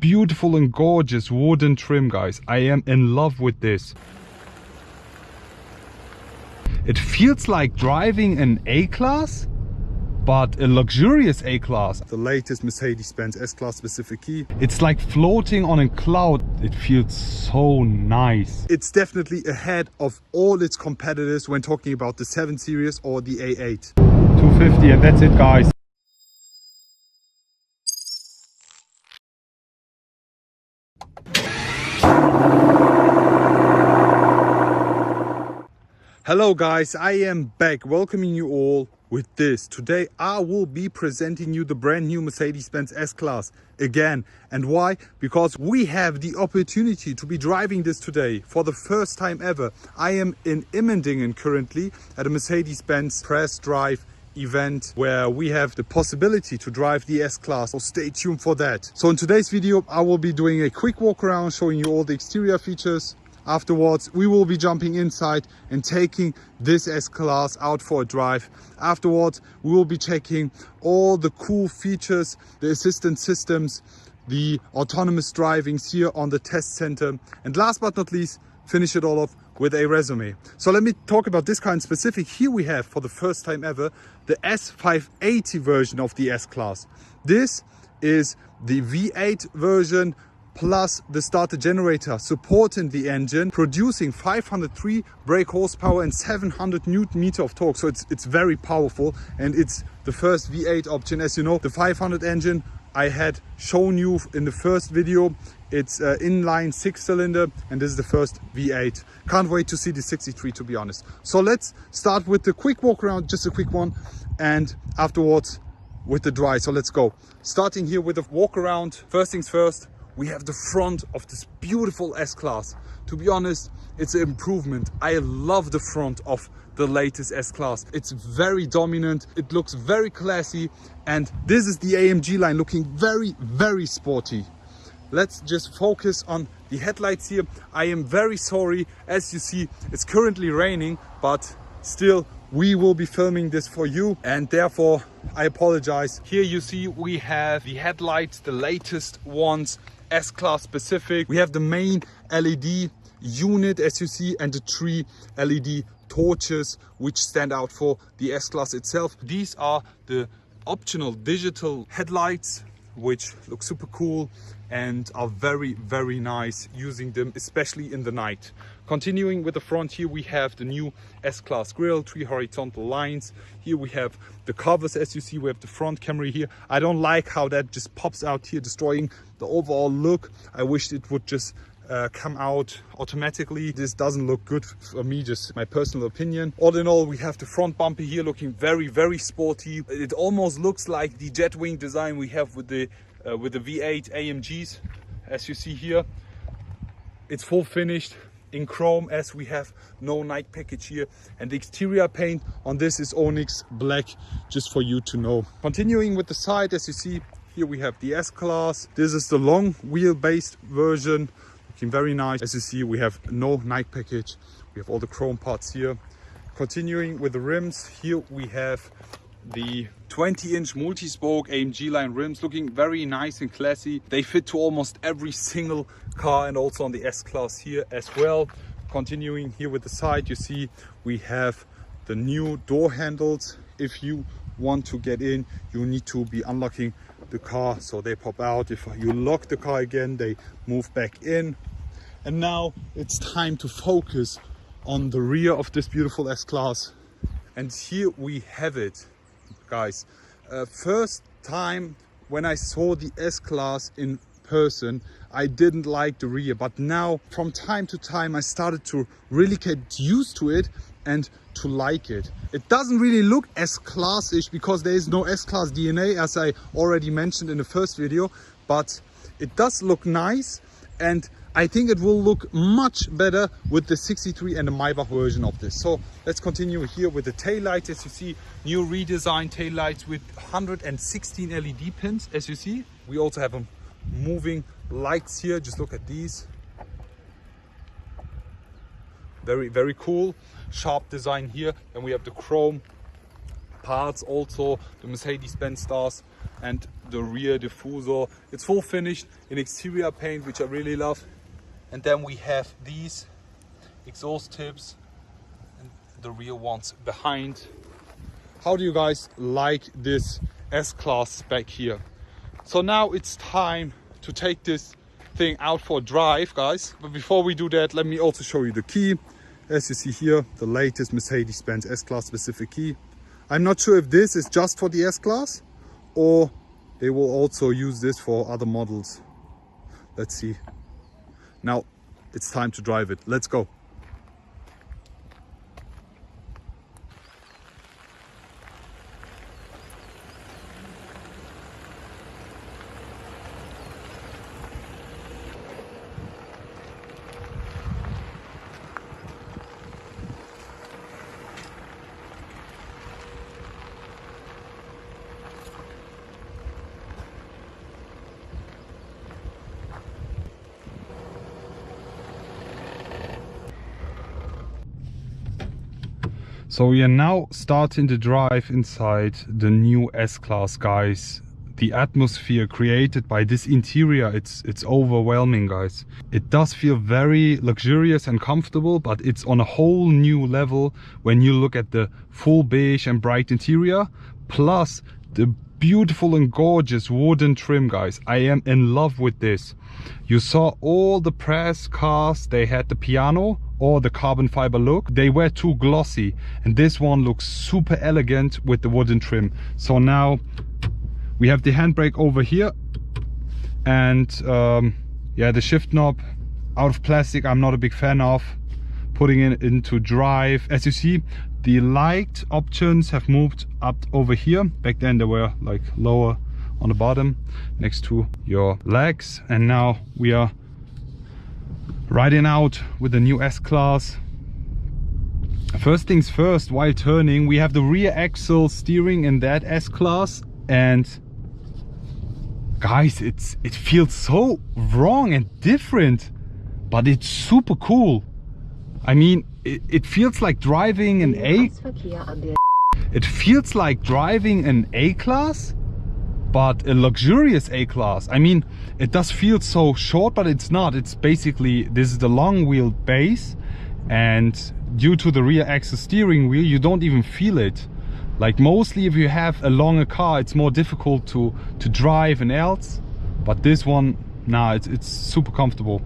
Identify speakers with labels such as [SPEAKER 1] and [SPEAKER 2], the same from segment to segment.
[SPEAKER 1] beautiful and gorgeous wooden trim, guys. I am in love with this. It feels like driving an A-Class, but a luxurious A-Class. The latest Mercedes Benz S-Class specific key. It's like floating on a cloud. It feels so nice. It's definitely ahead of all its competitors when talking about the 7 Series or the A8. 250, and that's it, guys. Hello guys, I am back welcoming you all with this. Today I will be presenting you the brand new Mercedes Benz S-Class again. And why? Because we have the opportunity to be driving this today for the first time ever. I am in Immendingen currently at a Mercedes Benz press drive event where we have the possibility to drive the S-Class, so stay tuned for that. So in today's video I will be doing a quick walk around, showing you all the exterior features. Afterwards we will be jumping inside and taking this S-Class out for a drive. Afterwards we will be checking all the cool features, the assistance systems, the autonomous drivings here on the test center, and last but not least finish it all off with a resume. So let me talk about this car in specific. Here we have, for the first time ever, the S580 version of the S-Class. This is the V8 version plus the starter generator supporting the engine, producing 503 brake horsepower and 700 Newton meter of torque. So it's very powerful, and it's the first V8 option. As you know, the 500 engine I had shown you in the first video. It's inline 6-cylinder, and this is the first V8. Can't wait to see the 63, to be honest. So let's start with the quick walk around, just a quick one, and afterwards with the drive. So let's go. Starting here with the walk around. First things first, we have the front of this beautiful S-Class. To be honest, it's an improvement. I love the front of the latest S-Class. It's very dominant, it looks very classy, and this is the AMG line looking very, very sporty. Let's just focus on the headlights here. I am very sorry, as you see, it's currently raining, but still we will be filming this for you, and therefore I apologize. Here you see we have the headlights, the latest ones, S-Class specific. We have the main LED unit, as you see, and the 3 LED torches which stand out for the S-Class itself. These are the optional digital headlights which look super cool and are very, very nice using them, especially in the night. Continuing with the front, here we have the new S-Class grille, 3 horizontal lines. Here we have the covers, as you see. We have the front camera here. I don't like how that just pops out here, destroying the overall look. I wish it would just come out automatically. This doesn't look good for me, just my personal opinion. All in all, we have the front bumper here looking very, very sporty. It almost looks like the jet wing design we have with the V8 AMGs, as you see here. It's full finished in chrome, as we have no night package here, and the exterior paint on this is onyx black, just for you to know. Continuing with the side, as you see here we have the S-Class. This is the long wheelbase version, looking very nice. As you see, we have no night package. We have all the chrome parts here. Continuing with the rims, here we have the 20-inch multi-spoke AMG line rims, looking very nice and classy. They fit to almost every single car, and also on the S-Class here as well. Continuing here with the side, you see we have the new door handles. If you want to get in, you need to be unlocking the car, so they pop out. If you lock the car again, they move back in. And now it's time to focus on the rear of this beautiful S-Class, and here we have it, guys. First time when I saw the S-Class in person, I didn't like the rear, but now from time to time I started to really get used to it and to like it. It doesn't really look S-Class-ish because there is no S-Class DNA, as I already mentioned in the first video, but it does look nice, and I think it will look much better with the 63 and the Maybach version of this. So let's continue here with the taillights. As you see, new redesigned taillights with 116 LED pins, as you see. We also have them moving lights here. Just look at these. Very, very cool. Sharp design here. Then we have the chrome parts, also the Mercedes Benz stars and the rear diffuser. It's full finished in exterior paint, which I really love. And then we have these exhaust tips and the rear ones behind. How do you guys like this S-Class spec here? So now it's time to take this thing out for a drive, guys. But before we do that, let me also show you the key. As you see here, the latest Mercedes Benz S-Class specific key. I'm not sure if this is just for the S-Class or they will also use this for other models. Let's see. Now it's time to drive it. Let's go. So we are now starting to drive inside the new S-Class, guys. The atmosphere created by this interior, it's overwhelming, guys. It does feel very luxurious and comfortable, but it's on a whole new level when you look at the full beige and bright interior, plus the beautiful and gorgeous wooden trim, guys. I am in love with this. You saw all the press cars, they had the piano or the carbon fiber look. They were too glossy, and this one looks super elegant with the wooden trim. So now we have the handbrake over here, and yeah, the shift knob out of plastic I'm not a big fan of. Putting it into drive, as you see, the light options have moved up over here. Back then they were like lower on the bottom next to your legs, and now we are riding out with the new S-Class. First things first, while turning, we have the rear axle steering in that S-Class, and guys, it feels so wrong and different, but it's super cool. I mean, it feels like driving an It feels like driving an A-Class, but a luxurious A-Class. I mean, it does feel so short, but it's not. It's basically, this is the long wheel base, and due to the rear axle steering wheel, you don't even feel it. Like mostly if you have a longer car, it's more difficult to drive and else, but this one, nah, it's super comfortable.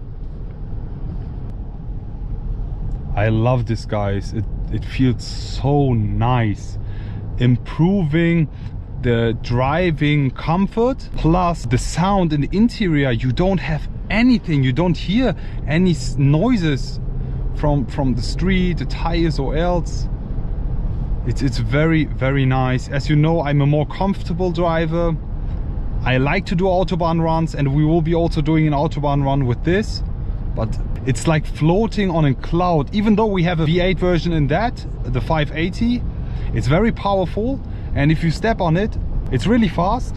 [SPEAKER 1] I love this, guys. It feels so nice. Improving the driving comfort, plus the sound in the interior. You don't have anything, you don't hear any noises from the street, the tires or else. It's very, very nice. As you know, I'm a more comfortable driver. I like to do Autobahn runs, and we will be also doing an Autobahn run with this. But it's like floating on a cloud. Even though we have a V8 version in that, the 580, it's very powerful, and if you step on it, it's really fast,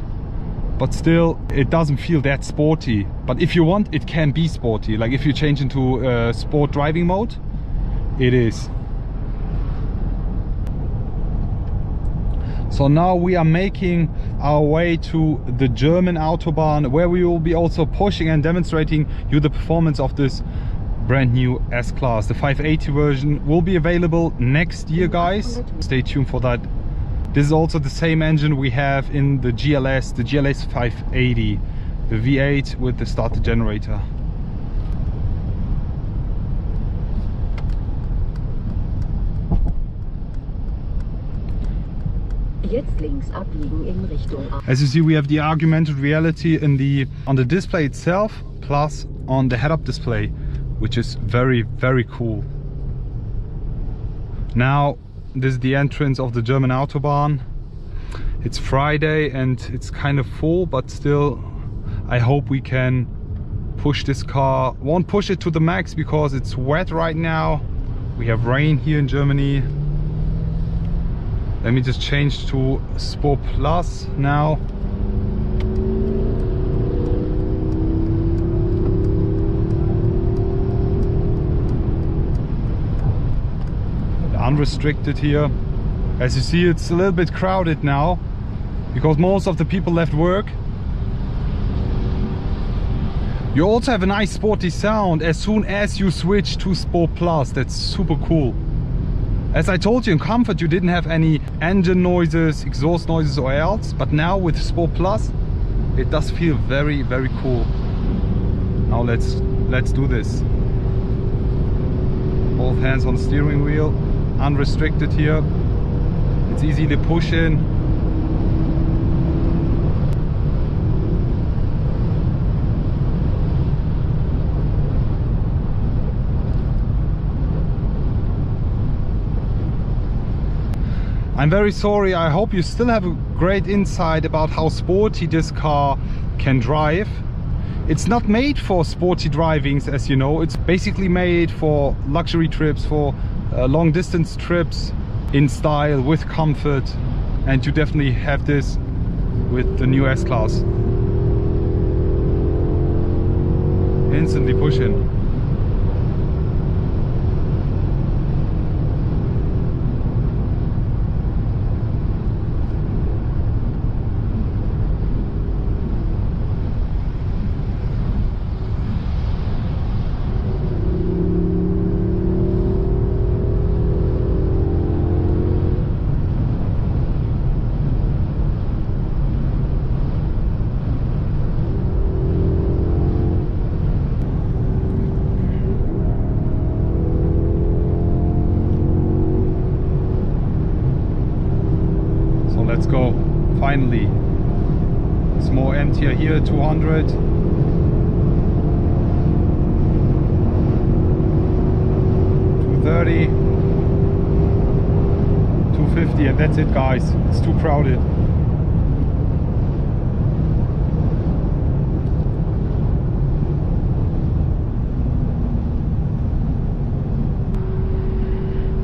[SPEAKER 1] but still it doesn't feel that sporty. But if you want, it can be sporty. Like if you change into sport driving mode, it is. So now we are making our way to the German Autobahn, where we will be also pushing and demonstrating you the performance of this brand new S-Class. The 580 version will be available next year, guys. Stay tuned for that. This is also the same engine we have in the GLS 580, the V8 with the starter generator. As you see, we have the augmented reality on the display itself, plus on the head-up display, which is very, very cool. Now, this is the entrance of the German Autobahn. It's Friday and it's kind of full, but still, I hope we can push this car. Won't push it to the max because it's wet right now. We have rain here in Germany. Let me just change to Sport Plus now. Unrestricted here. As you see, it's a little bit crowded now, because most of the people left work. You also have a nice sporty sound as soon as you switch to Sport Plus. That's super cool. As I told you, in comfort you didn't have any engine noises, exhaust noises or else, but now with Sport Plus it does feel very, very cool. Now let's do this. Both hands on the steering wheel, unrestricted here. It's easy to push in. I'm very sorry, I hope you still have a great insight about how sporty this car can drive. It's not made for sporty drivings, as you know. It's basically made for luxury trips, for long distance trips, in style, with comfort. And you definitely have this with the new S-Class. Instantly push in. Let's go. Finally, it's more emptier here. 200, 230, 250, and that's it, guys. It's too crowded.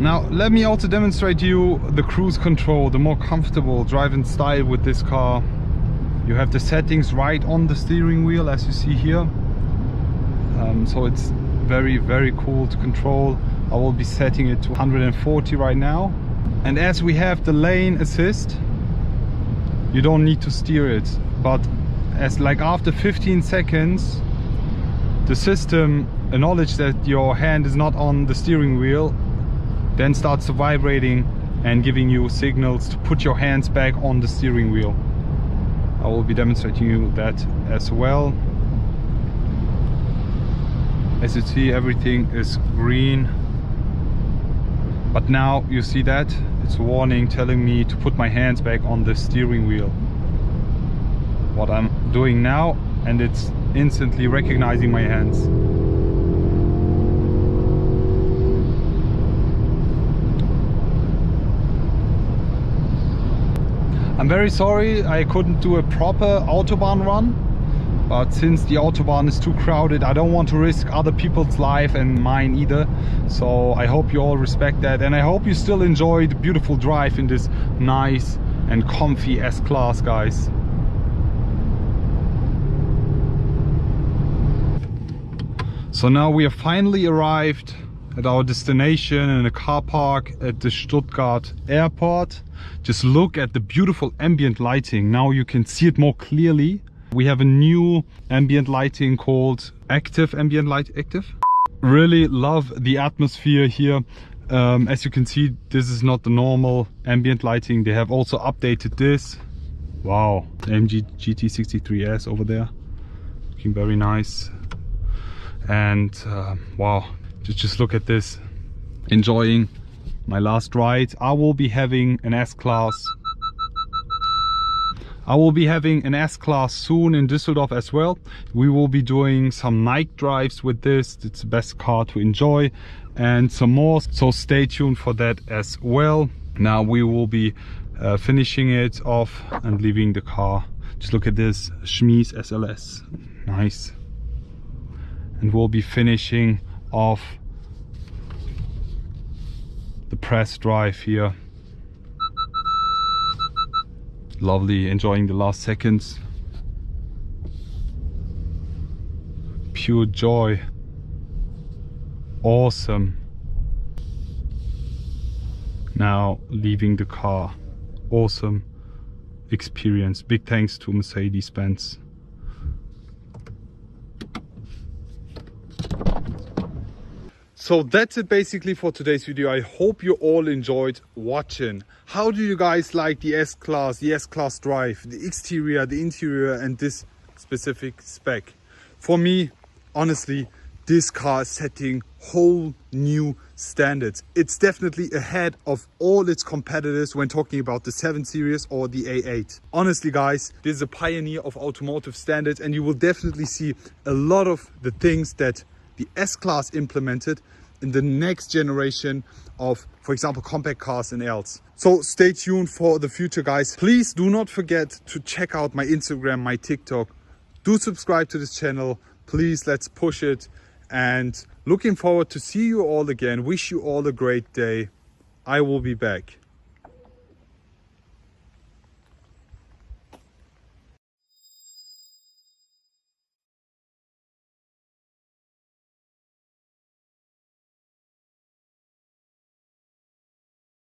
[SPEAKER 1] Now let me also demonstrate you the cruise control, the more comfortable driving style with this car. You have the settings right on the steering wheel, as you see here. So it's very, very cool to control. I will be setting it to 140 right now. And as we have the lane assist, you don't need to steer it. But as like after 15 seconds, the system acknowledges that your hand is not on the steering wheel, then starts vibrating and giving you signals to put your hands back on the steering wheel. I will be demonstrating you that as well. As you see, everything is green, but now you see that it's a warning telling me to put my hands back on the steering wheel. What I'm doing now, and it's instantly recognizing my hands. I'm very sorry I couldn't do a proper Autobahn run, but since the Autobahn is too crowded, I don't want to risk other people's life and mine either. So I hope you all respect that, and I hope you still enjoy the beautiful drive in this nice and comfy S-Class, guys. So now we have finally arrived at our destination in a car park at the Stuttgart airport. Just look at the beautiful ambient lighting. Now you can see it more clearly. We have a new ambient lighting called Active Ambient Light. Active. Really love the atmosphere here. As you can see, this is not the normal ambient lighting. They have also updated this. Wow, AMG GT63S over there, looking very nice. And wow, just look at this. Enjoying my last ride. I will be having an S-Class. I will be having an S-Class soon in Düsseldorf as well. We will be doing some night drives with this. It's the best car to enjoy, and some more, so stay tuned for that as well. Now we will be finishing it off and leaving the car. Just look at this Schmies SLS, nice. And we'll be finishing off the press drive here. Lovely, enjoying the last seconds. Pure joy. Awesome. Now leaving the car. Awesome. experience. Big thanks to Mercedes Benz. So that's it basically for today's video. I hope you all enjoyed watching. How do you guys like the S-Class, the S-Class drive, the exterior, the interior, and this specific spec? For me, honestly, this car is setting whole new standards. It's definitely ahead of all its competitors when talking about the 7 Series or the A8. Honestly guys, this is a pioneer of automotive standards, and you will definitely see a lot of the things that the S-Class implemented in the next generation of, for example, compact cars and else. So stay tuned for the future, guys. Please do not forget to check out my Instagram, my TikTok. Do subscribe to this channel. Please, let's push it. And looking forward to see you all again. Wish you all a great day. I will be back.